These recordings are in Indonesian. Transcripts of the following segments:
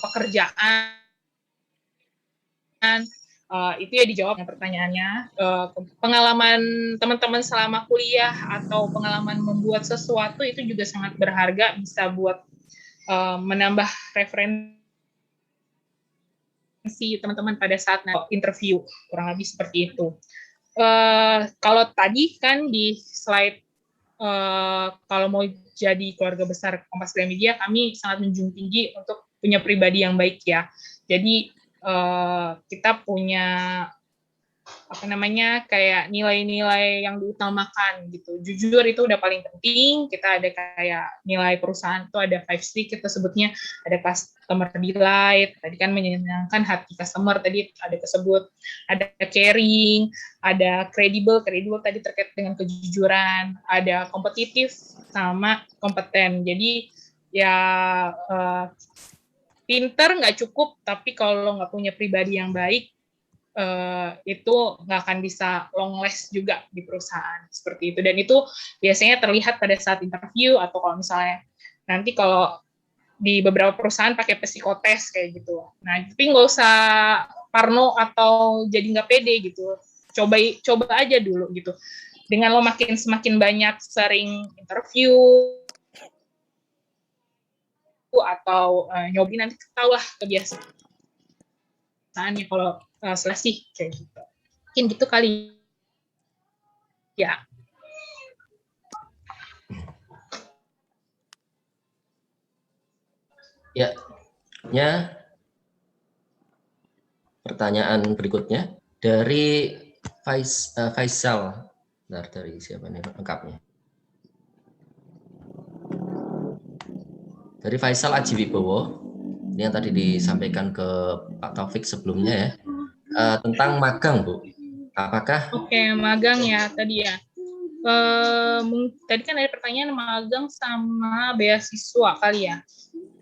pekerjaan, itu ya dijawab pertanyaannya. Pengalaman teman-teman selama kuliah atau pengalaman membuat sesuatu itu juga sangat berharga, bisa buat menambah referensi teman-teman pada saat interview, kurang lebih seperti itu. Kalau tadi kan di slide kalau mau jadi keluarga besar Kompas Gramedia, kami sangat menjunjung tinggi untuk punya pribadi yang baik ya. Jadi kita punya kayak nilai-nilai yang diutamakan gitu. Jujur itu udah paling penting. Kita ada kayak nilai perusahaan itu ada 5C, kita sebutnya ada customer delight, tadi kan menyenangkan hati customer, tadi ada tersebut, ada caring, ada credible tadi terkait dengan kejujuran, ada kompetitif sama kompeten. Jadi ya pinter nggak cukup, tapi kalau nggak punya pribadi yang baik, itu nggak akan bisa long last juga di perusahaan seperti itu. Dan itu biasanya terlihat pada saat interview, atau kalau misalnya nanti kalau di beberapa perusahaan pakai psikotes kayak gitu. Nah, tapi nggak usah parno atau jadi nggak pede gitu. Coba aja dulu gitu. Dengan lo semakin banyak sering interview atau nyobi, nanti ketahulah kebiasaannya kalau seleksi kayak gitu. Mungkin gitu kali ya. Ya, pertanyaan berikutnya dari Faisal. Bentar, dari siapa nih lengkapnya? Dari Faisal Aji Wibowo. Ini yang tadi disampaikan ke Pak Taufik sebelumnya ya. Tentang magang, Bu. Apakah? Oke, magang ya tadi ya. Tadi kan ada pertanyaan magang sama beasiswa kali ya.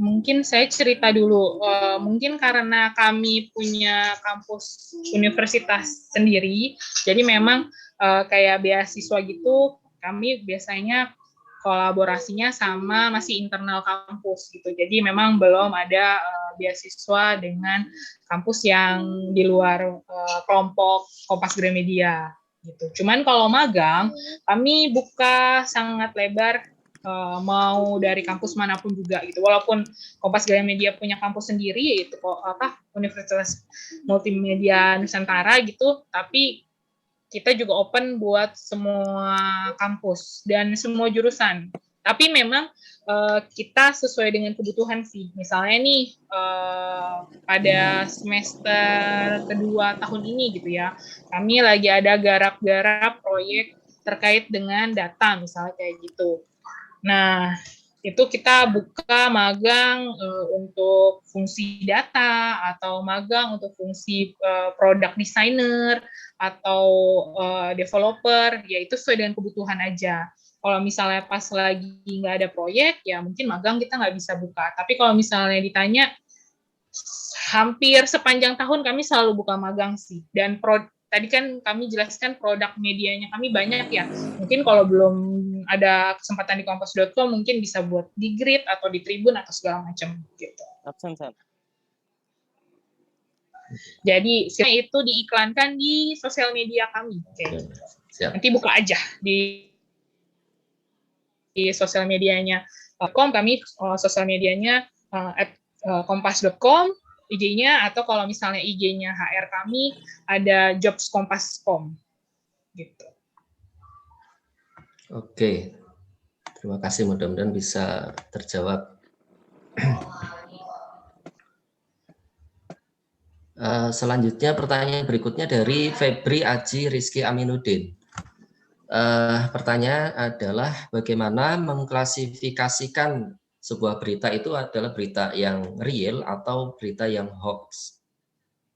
Mungkin saya cerita dulu. Mungkin karena kami punya kampus universitas sendiri, jadi memang kayak beasiswa gitu, kami biasanya kolaborasinya sama masih internal kampus gitu. Jadi memang belum ada beasiswa dengan kampus yang di luar kelompok Kompas Gramedia gitu. Cuman kalau magang, kami buka sangat lebar, mau dari kampus manapun juga gitu. Walaupun Kompas Gramedia punya kampus sendiri, yaitu Universitas Multimedia Nusantara gitu, tapi kita juga open buat semua kampus dan semua jurusan. Tapi memang kita sesuai dengan kebutuhan sih. Misalnya nih pada semester kedua tahun ini gitu ya, kami lagi ada garap-garap proyek terkait dengan data misalnya kayak gitu. Nah, itu kita buka magang untuk fungsi data, atau magang untuk fungsi product designer, atau developer, ya itu sesuai dengan kebutuhan aja. Kalau misalnya pas lagi nggak ada proyek, ya mungkin magang kita nggak bisa buka. Tapi kalau misalnya ditanya, hampir sepanjang tahun kami selalu buka magang sih. Dan tadi kan kami jelaskan produk medianya kami banyak ya. Mungkin kalau belum ada kesempatan di kompas.com, mungkin bisa buat di Grid atau di Tribun atau segala macam gitu. Jadi itu diiklankan di sosial media kami. Kayak gitu. Nanti buka aja di sosial medianya kami, sosial medianya kompas.com, IG-nya, atau kalau misalnya IG-nya HR kami ada jobskompas.com gitu. Oke, terima kasih, mudah-mudahan bisa terjawab. Selanjutnya pertanyaan berikutnya dari Febri Aji Rizky Aminuddin. Pertanyaan adalah bagaimana mengklasifikasikan sebuah berita itu adalah berita yang real atau berita yang hoax.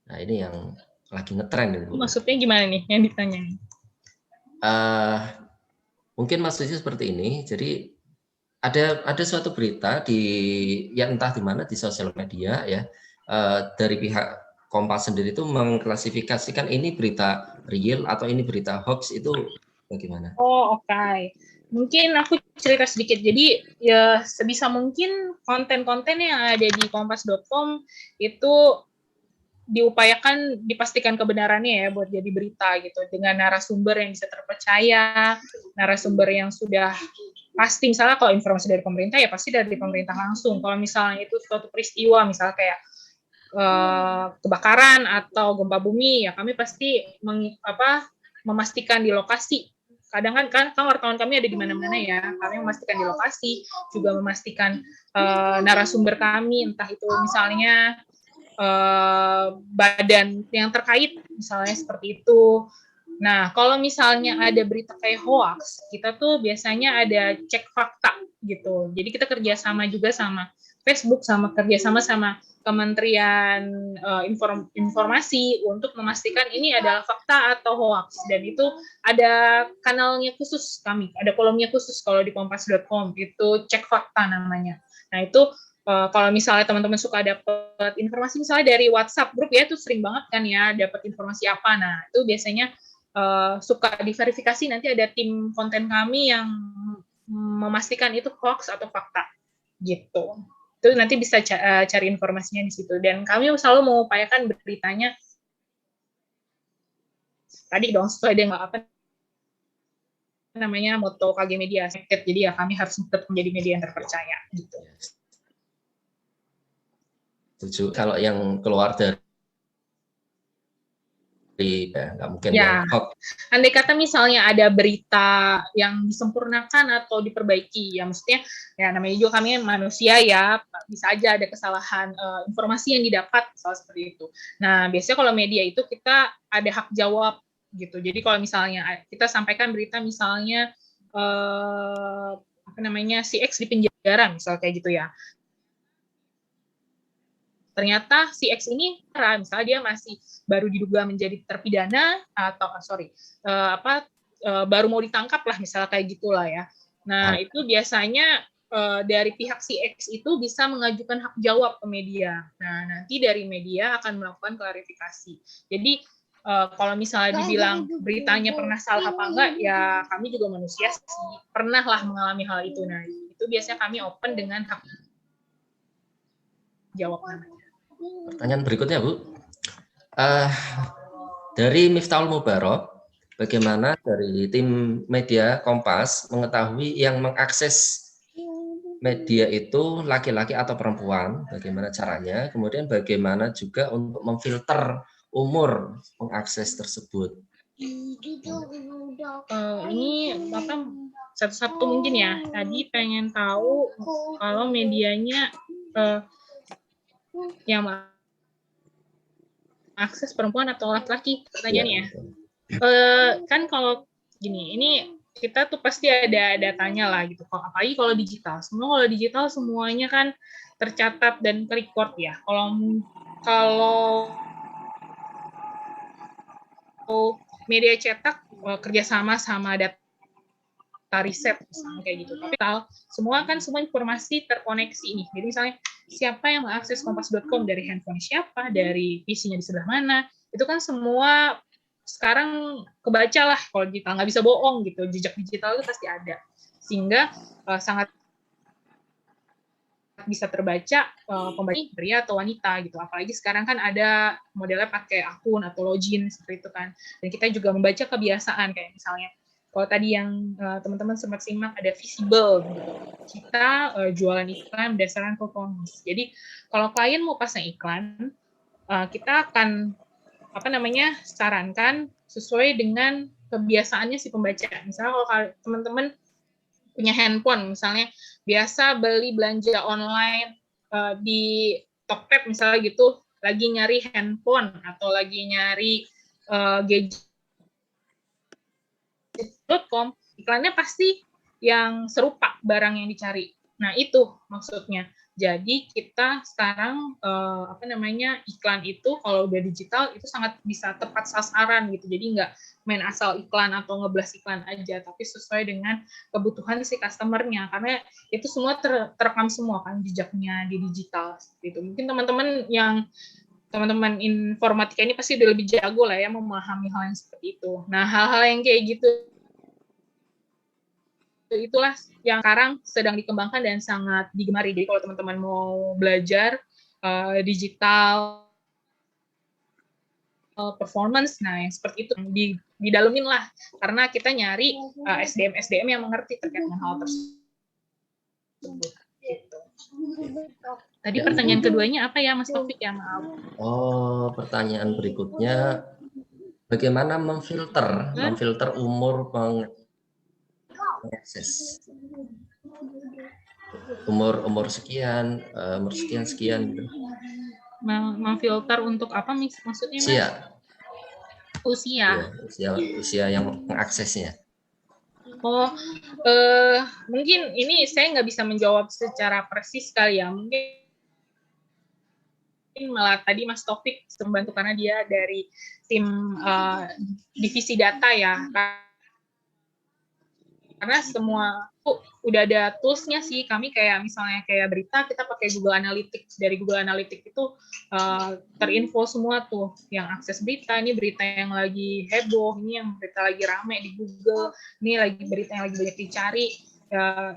Nah, ini yang lagi ngetren. Maksudnya gimana nih yang ditanya? Mungkin maksudnya seperti ini. Jadi ada suatu berita ya entah di mana, di sosial media ya, dari pihak Kompas sendiri itu mengklasifikasikan ini berita real atau ini berita hoax, itu bagaimana? Oh, oke. Mungkin aku cerita sedikit. Jadi ya sebisa mungkin konten-konten yang ada di kompas.com itu diupayakan dipastikan kebenarannya ya buat jadi berita gitu, dengan narasumber yang bisa terpercaya, narasumber yang sudah pasti. Misalnya kalau informasi dari pemerintah ya pasti dari pemerintah langsung. Kalau misalnya itu suatu peristiwa misalnya kayak kebakaran atau gempa bumi, ya kami pasti memastikan di lokasi. Kadang kan wartawan kami ada di mana-mana ya, kami memastikan di lokasi, juga memastikan narasumber kami, entah itu misalnya badan yang terkait, misalnya seperti itu. Nah, kalau misalnya ada berita kayak hoax, kita tuh biasanya ada cek fakta gitu. Jadi kita kerjasama juga sama Facebook, sama kerjasama sama Kementerian Informasi untuk memastikan ini adalah fakta atau hoax. Dan itu ada kanalnya khusus kami, ada kolomnya khusus kalau di kompas.com, itu cek fakta namanya. Nah, itu kalau misalnya teman-teman suka dapat informasi misalnya dari WhatsApp grup ya, itu sering banget kan ya dapat informasi apa. Nah, itu biasanya suka diverifikasi, nanti ada tim konten kami yang memastikan itu hoax atau fakta gitu. Itu nanti bisa cari informasinya di situ. Dan kami selalu mengupayakan beritanya tadi dong sesuai dengan apa namanya moto KG Media. Jadi ya kami harus tetap menjadi media yang terpercaya gitu. Setuju. Kalau yang keluar dari nggak mungkin ya, yang hoax. Andai kata misalnya ada berita yang disempurnakan atau diperbaiki, ya maksudnya ya namanya juga kami manusia ya, bisa aja ada kesalahan informasi yang didapat, misalnya seperti itu. Nah, biasanya kalau media itu kita ada hak jawab gitu. Jadi kalau misalnya kita sampaikan berita misalnya apa namanya si X di penjara, misal kayak gitu ya. Ternyata si X ini misalnya dia masih baru diduga menjadi terpidana atau baru mau ditangkap lah misalnya kayak gitulah ya. Nah, itu biasanya dari pihak si X itu bisa mengajukan hak jawab ke media. Nah, nanti dari media akan melakukan klarifikasi. Jadi kalau misalnya dibilang beritanya pernah salah apa enggak, ya kami juga manusia sih, pernah lah mengalami hal itu. Nah, itu biasanya kami open dengan hak jawab namanya. Pertanyaan berikutnya, Bu. Dari Miftahul Mubarok, bagaimana dari tim media Kompas mengetahui yang mengakses media itu laki-laki atau perempuan, bagaimana caranya, kemudian bagaimana juga untuk memfilter umur mengakses tersebut. Ini Bapak satu-satu mungkin ya, tadi pengen tahu kalau medianya yang akses perempuan atau laki-laki, pertanyaannya ya. Kan kalau gini, ini kita tuh pasti ada datanya lah gitu. Apalagi kalau digital, kalau digital semuanya kan tercatat dan record ya. Kalau media cetak kerjasama sama data riset misalnya kayak gitu. Tapi semua informasi terkoneksi nih. Jadi misalnya siapa yang mengakses kompas.com dari handphone siapa, dari PC-nya di sebelah mana, itu kan semua sekarang kebaca lah kalau digital, nggak bisa bohong gitu. Jejak digital itu pasti ada. Sehingga sangat bisa terbaca pembaca pria atau wanita gitu. Apalagi sekarang kan ada modelnya pakai akun atau login seperti itu kan. Dan kita juga membaca kebiasaan kayak misalnya kalau tadi yang teman-teman sempat simak ada visible gitu. Kita jualan iklan berdasarkan performance. Jadi kalau klien mau pasang iklan, kita akan sarankan sesuai dengan kebiasaannya si pembaca. Misalnya kalau teman-teman punya handphone misalnya biasa beli belanja online di Tokped misalnya gitu, lagi nyari handphone atau lagi nyari gadget.com, iklannya pasti yang serupa barang yang dicari. Nah, itu maksudnya. Jadi kita sekarang iklan itu kalau udah digital itu sangat bisa tepat sasaran gitu. Jadi nggak main asal iklan atau ngeblas iklan aja, tapi sesuai dengan kebutuhan si customer-nya. Karena itu semua terekam semua kan jejaknya di digital. Gitu. Mungkin teman-teman informatika ini pasti udah lebih jago lah ya memahami hal yang seperti itu. Nah, hal-hal yang kayak gitu itulah yang sekarang sedang dikembangkan dan sangat digemari. Jadi kalau teman-teman mau belajar digital performance, nah yang seperti itu didalemin lah, karena kita nyari SDM yang mengerti terkait dengan hal tersebut. Gitu. Tadi pertanyaan keduanya apa ya, Mas Taufik ya, maaf. Oh, pertanyaan berikutnya, bagaimana memfilter umur mengakses? Umur sekian gitu. Memfilter untuk apa maksudnya, Mas? Usia yang mengaksesnya. Oh, mungkin ini saya nggak bisa menjawab secara persis kali ya. Mungkin malah tadi Mas Taufik membantu karena dia dari tim divisi data ya. Karena semua udah ada toolsnya sih. Kami kayak misalnya kayak berita kita pakai Google Analytics. Dari Google Analytics itu terinfo semua tuh yang akses berita, ini berita yang lagi heboh, ini yang berita lagi rame di Google, ini lagi berita yang lagi banyak dicari.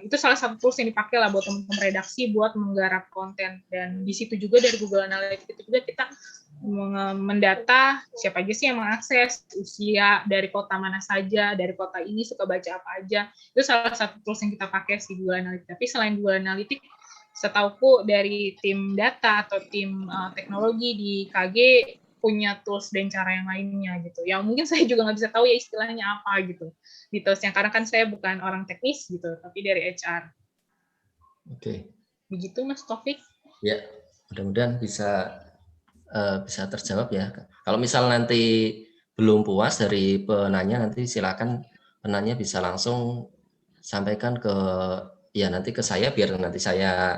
Itu salah satu tools yang dipakai lah buat teman-teman redaksi buat menggarap konten. Dan di situ juga dari Google Analytics itu juga kita mendata siapa aja sih yang mengakses, usia, dari kota mana saja, dari kota ini suka baca apa aja. Itu salah satu tools yang kita pakai di Google Analytics. Tapi selain Google Analytics, setauku dari tim data atau tim teknologi di KG punya tools dan cara yang lainnya gitu. Yang mungkin saya juga nggak bisa tahu ya istilahnya apa gitu. Di toolsnya, karena kan saya bukan orang teknis gitu, tapi dari HR. Oke. Begitu Mas Taufik. Ya, mudah-mudahan bisa terjawab ya. Kalau misal nanti belum puas dari penanya, nanti silakan penanya bisa langsung sampaikan nanti ke saya biar nanti saya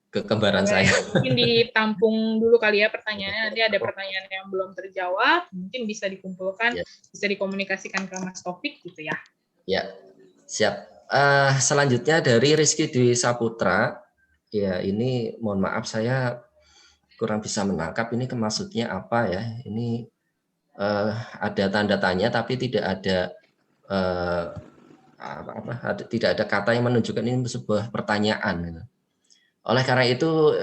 ke kembaran saya. Mungkin ditampung dulu kali ya pertanyaannya. Nanti ada pertanyaan yang belum terjawab, mungkin bisa dikumpulkan, bisa dikomunikasikan ke Mas Taufik gitu ya. Ya, siap. Selanjutnya dari Rizky Dwi Saputra. Ya, ini mohon maaf saya kurang bisa menangkap ini maksudnya apa ya. Ini ada tanda tanya tapi tidak ada tidak ada kata yang menunjukkan ini sebuah pertanyaan. Oleh karena itu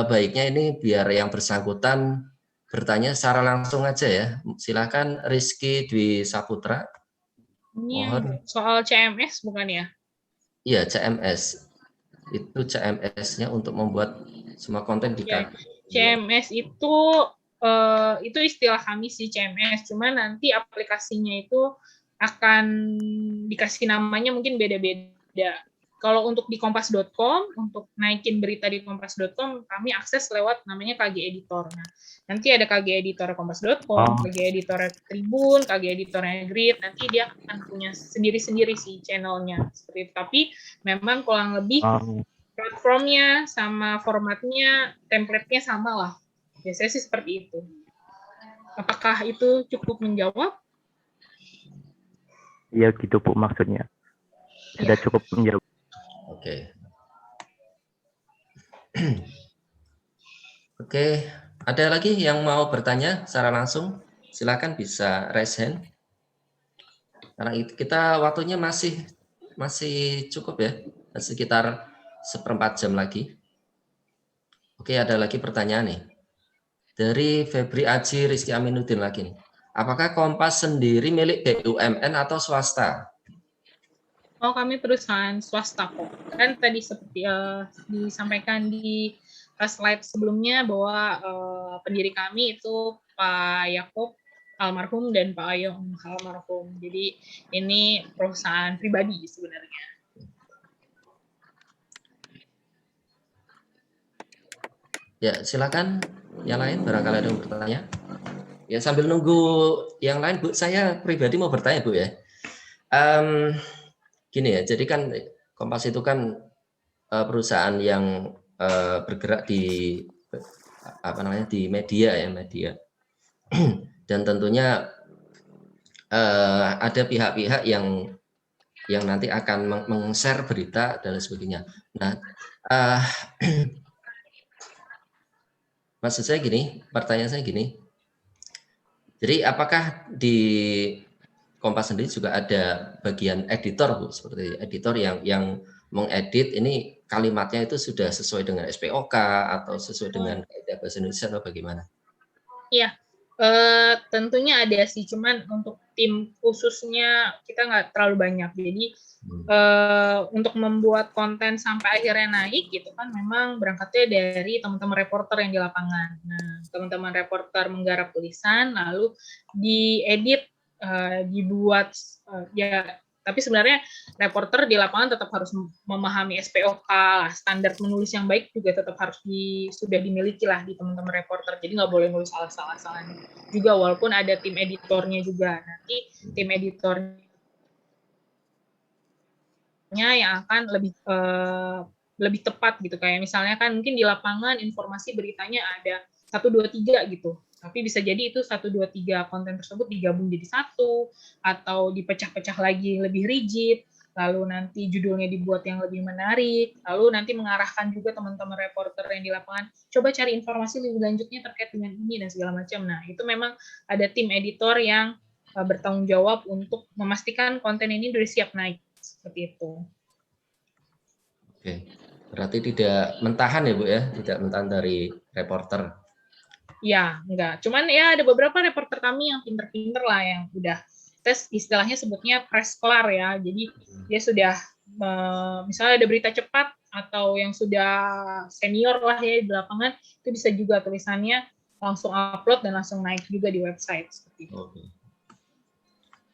baiknya ini biar yang bersangkutan bertanya secara langsung aja ya. Silakan Rizky Dwi Saputra. Mohon. Soal CMS bukan ya? Iya, CMS. Itu CMS-nya untuk membuat semua konten di KG. CMS itu istilah kami sih CMS, cuma nanti aplikasinya itu akan dikasih namanya mungkin beda-beda. Kalau untuk di kompas.com, untuk naikin berita di kompas.com, kami akses lewat namanya KG Editor. Nah, nanti ada KG Editor kompas.com, KG Editor Tribun, KG Editor Grid, nanti dia akan punya sendiri-sendiri sih channelnya. Seperti itu. Tapi memang kurang lebih platformnya sama formatnya, template-nya sama lah. Biasanya sih seperti itu. Apakah itu cukup menjawab? Iya gitu Bu maksudnya. Sudah cukup menjawab. Oke. Oke, ada lagi yang mau bertanya secara langsung? Silakan bisa raise hand. Karena kita waktunya masih cukup ya, sekitar 1/4 jam lagi. Oke, ada lagi pertanyaan nih. Dari Febri Aji Rizky Aminuddin lagi nih. Apakah Kompas sendiri milik BUMN atau swasta? Oh, kami perusahaan swasta kok. Kan tadi seperti disampaikan di slide sebelumnya bahwa pendiri kami itu Pak Yakob almarhum dan Pak Ayong almarhum. Jadi ini perusahaan pribadi sebenarnya. Ya, silakan yang lain barangkali ada yang bertanya. Ya, sambil nunggu yang lain, Bu, saya pribadi mau bertanya, Bu ya. Gini ya, jadi kan Kompas itu kan perusahaan yang bergerak di di media ya, media. Dan tentunya ada pihak-pihak yang nanti akan meng-share berita dan sebagainya. Nah, maksud saya gini, pertanyaan saya gini. Jadi apakah di Kompas sendiri juga ada bagian editor, Bu, seperti editor yang mengedit ini kalimatnya itu sudah sesuai dengan SPOK atau sesuai dengan kaidah bahasa Indonesia atau bagaimana? Iya, tentunya ada sih, cuman untuk tim khususnya kita nggak terlalu banyak. Jadi untuk membuat konten sampai akhirnya naik gitu kan memang berangkatnya dari teman-teman reporter yang di lapangan. Nah, teman-teman reporter menggarap tulisan lalu diedit, dibuat ya, tapi sebenarnya reporter di lapangan tetap harus memahami SPOK lah, standar menulis yang baik juga tetap harus sudah dimiliki lah di teman-teman reporter. Jadi nggak boleh nulis salah-salah juga, walaupun ada tim editornya juga. Nanti tim editornya yang akan lebih tepat gitu, kayak misalnya kan mungkin di lapangan informasi beritanya ada 1, 2, 3 gitu, tapi bisa jadi itu 1, 2, 3 konten tersebut digabung jadi satu atau dipecah-pecah lagi lebih rigid, lalu nanti judulnya dibuat yang lebih menarik, lalu nanti mengarahkan juga teman-teman reporter yang di lapangan coba cari informasi lebih lanjutnya terkait dengan ini dan segala macam. Nah, itu memang ada tim editor yang bertanggung jawab untuk memastikan konten ini sudah siap naik. Seperti itu. Oke, berarti tidak mentahan ya Bu ya, tidak mentahan dari reporter. Ya, enggak. Cuman ya ada beberapa reporter kami yang pinter-pinter lah, yang udah tes, istilahnya sebutnya press klar ya. Jadi dia sudah misalnya ada berita cepat atau yang sudah senior lah ya di lapangan, itu bisa juga tulisannya langsung upload dan langsung naik juga di website seperti itu. Oke.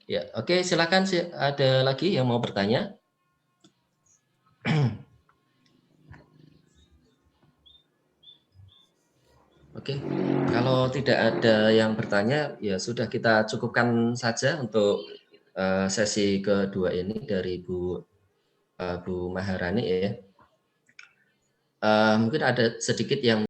Ya, oke, silakan ada lagi yang mau bertanya? Oke, kalau tidak ada yang bertanya, ya sudah kita cukupkan saja untuk sesi kedua ini dari Bu Maharani ya. Mungkin ada sedikit yang